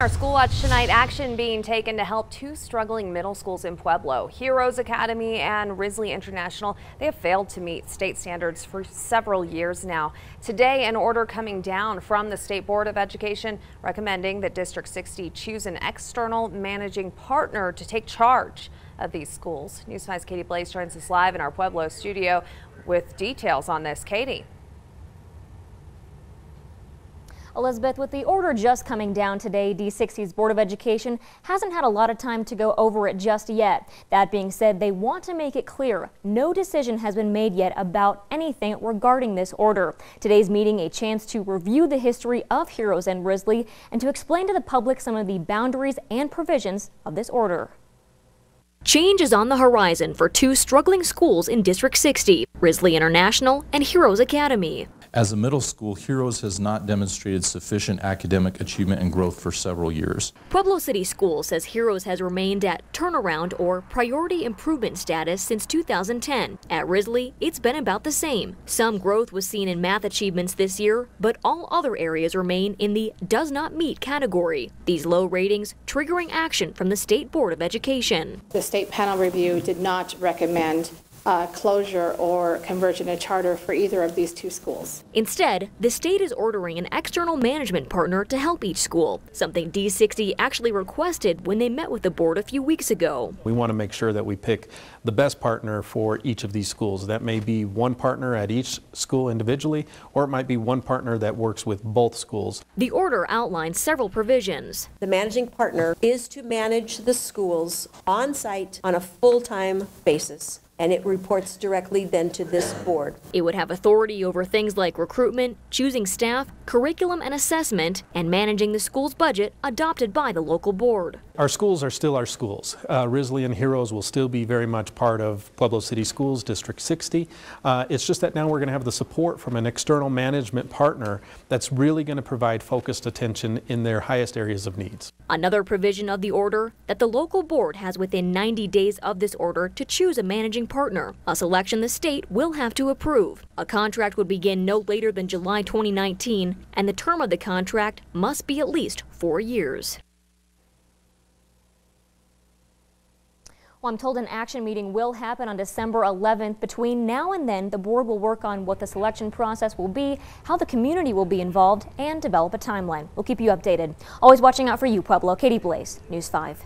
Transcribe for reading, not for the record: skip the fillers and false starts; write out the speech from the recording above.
Our School Watch tonight, action being taken to help two struggling middle schools in Pueblo. Heroes Academy and Risley International, they have failed to meet state standards for several years now. Today, an order coming down from the State Board of Education recommending that District 60 choose an external managing partner to take charge of these schools. News 5's Katie Blaze joins us live in our Pueblo studio with details on this. Katie. Elizabeth, with the order just coming down today, D60's Board of Education hasn't had a lot of time to go over it just yet. That being said, they want to make it clear no decision has been made yet about anything regarding this order. Today's meeting a chance to review the history of Heroes and Risley and to explain to the public some of the boundaries and provisions of this order. Change is on the horizon for two struggling schools in District 60, Risley International and Heroes Academy. As a middle school, Heroes has not demonstrated sufficient academic achievement and growth for several years. Pueblo City Schools says Heroes has remained at turnaround or priority improvement status since 2010. At Risley, it's been about the same. Some growth was seen in math achievements this year, but all other areas remain in the does not meet category. These low ratings triggering action from the State Board of Education. The state panel review did not recommend closure or conversion to charter for either of these two schools. Instead, the state is ordering an external management partner to help each school, something D60 actually requested when they met with the board a few weeks ago. We want to make sure that we pick the best partner for each of these schools. That may be one partner at each school individually, or it might be one partner that works with both schools. The order outlines several provisions. The managing partner is to manage the schools on site on a full-time basis, and it reports directly then to this board. It would have authority over things like recruitment, choosing staff, curriculum and assessment, and managing the school's budget adopted by the local board. Our schools are still our schools. Risley and Heroes will still be very much part of Pueblo City Schools, District 60. It's just that now we're going to have the support from an external management partner that's really going to provide focused attention in their highest areas of needs. Another provision of the order that the local board has within 90 days of this order to choose a managing partner, a selection the state will have to approve. A contract would begin no later than July 2019, and the term of the contract must be at least 4 years. Well, I'm told an action meeting will happen on December 11th. Between now and then, the board will work on what the selection process will be, how the community will be involved, and develop a timeline. We'll keep you updated. Always watching out for you, Pueblo. Katie Blaze, News 5.